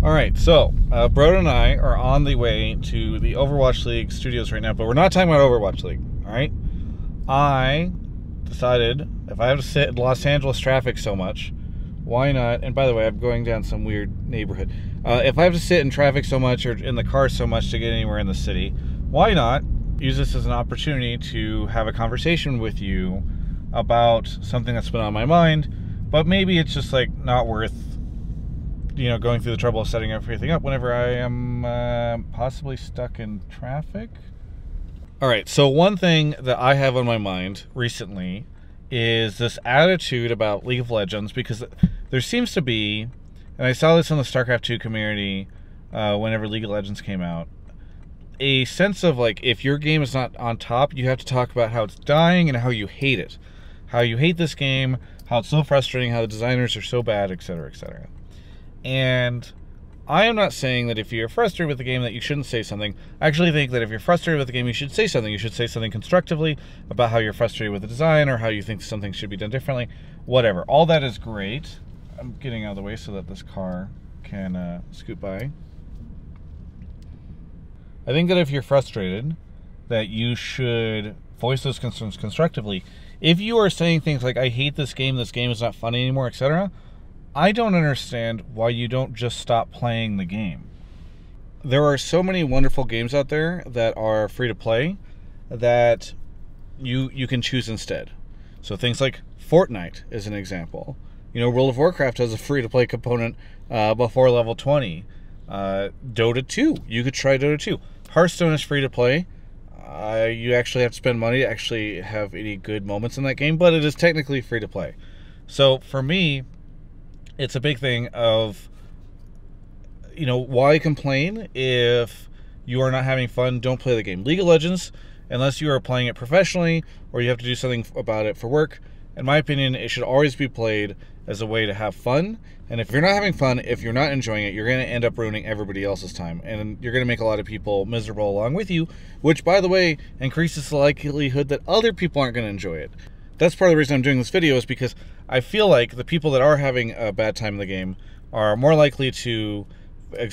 All right, so Broden and I are on the way to the Overwatch League studios right now, but we're not talking about Overwatch League, all right? I decided if I have to sit in Los Angeles traffic so much, why not? And by the way, I'm going down some weird neighborhood. If I have to sit in traffic so much or in the car so much to get anywhere in the city, why not use this as an opportunity to have a conversation with you about something that's been on my mind, but maybe it's just like not worth, you know, going through the trouble of setting everything up whenever I am possibly stuck in traffic. All right, so one thing that I have on my mind recently is this attitude about League of Legends, because there seems to be, and I saw this in the StarCraft 2 community whenever League of Legends came out, a sense of like, if your game is not on top, you have to talk about how it's dying and how you hate it. How you hate this game, how it's so frustrating, how the designers are so bad, etc., etc. And I am not saying that if you're frustrated with the game that you shouldn't say something. I actually think that if you're frustrated with the game, you should say something. You should say something constructively about how you're frustrated with the design or how you think something should be done differently. Whatever. All that is great. I'm getting out of the way so that this car can scoot by. I think that if you're frustrated, that you should voice those concerns constructively. If you are saying things like, I hate this game is not fun anymore, etc., I don't understand why you don't just stop playing the game. There are so many wonderful games out there that are free to play that you can choose instead. So things like Fortnite is an example. You know, World of Warcraft has a free to play component before level 20. Dota 2, you could try Dota 2. Hearthstone is free to play. You actually have to spend money to actually have any good moments in that game, but it is technically free to play. So for me, it's a big thing of, you know, why complain if you are not having fun? Don't play the game. League of Legends, unless you are playing it professionally or you have to do something about it for work, in my opinion, it should always be played as a way to have fun. And if you're not having fun, if you're not enjoying it, you're going to end up ruining everybody else's time. And you're going to make a lot of people miserable along with you, which, by the way, increases the likelihood that other people aren't going to enjoy it. That's part of the reason I'm doing this video, is because I feel like the people that are having a bad time in the game are more likely to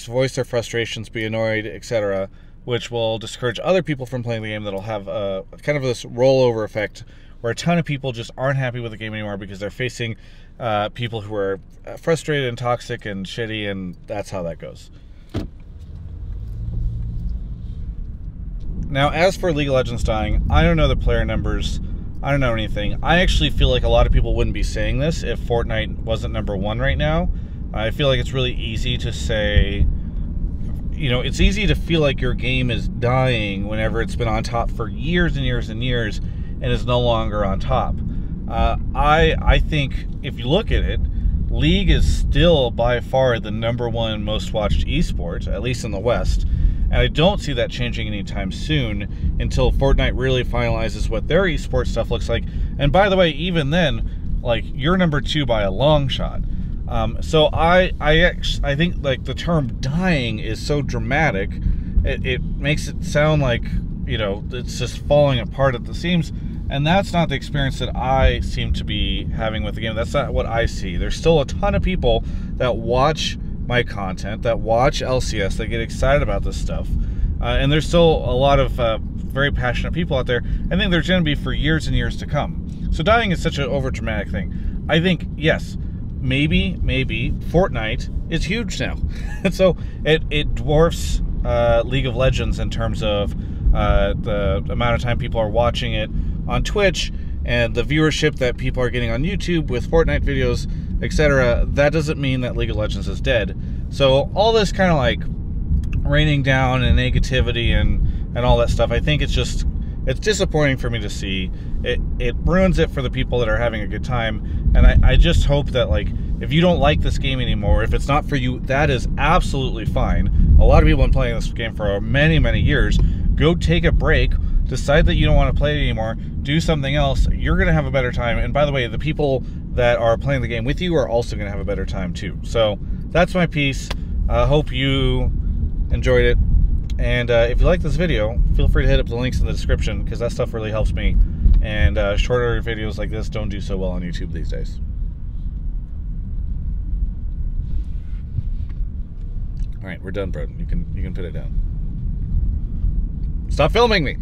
voice their frustrations, be annoyed, etc., which will discourage other people from playing the game. That'll have a kind of this rollover effect where a ton of people just aren't happy with the game anymore because they're facing people who are frustrated and toxic and shitty, and that's how that goes. Now, as for League of Legends dying, I don't know the player numbers. I don't know anything. I actually feel like a lot of people wouldn't be saying this if Fortnite wasn't #1 right now. I feel like it's really easy to say, you know, it's easy to feel like your game is dying whenever it's been on top for years and years and years and is no longer on top. I think if you look at it, League is still by far the #1 most watched esport, at least in the West. And I don't see that changing anytime soon until Fortnite really finalizes what their esports stuff looks like. And by the way, even then, like, you're #2 by a long shot. So I think like the term dying is so dramatic. It makes it sound like, you know, it's just falling apart at the seams. And that's not the experience that I seem to be having with the game. That's not what I see. There's still a ton of people that watch my content, that watch LCS, that get excited about this stuff. And there's still a lot of very passionate people out there. I think there's going to be for years and years to come. So dying is such an overdramatic thing. I think, yes, maybe Fortnite is huge now. And so it dwarfs League of Legends in terms of the amount of time people are watching it on Twitch and the viewership that people are getting on YouTube with Fortnite videos, etc. That doesn't mean that League of Legends is dead. So all this kind of like raining down and negativity and all that stuff, I think it's disappointing for me to see. It ruins it for the people that are having a good time. And I just hope that, like, if you don't like this game anymore, if it's not for you, that is absolutely fine. A lot of people have been playing this game for many, many years. Go take a break. Decide that you don't want to play it anymore. Do something else. You're going to have a better time. And by the way, the people that are playing the game with you are also going to have a better time too. So that's my piece. I hope you enjoyed it. And if you like this video, feel free to hit up the links in the description, because that stuff really helps me. And shorter videos like this don't do so well on YouTube these days. All right, we're done, Broden. You can put it down. Stop filming me.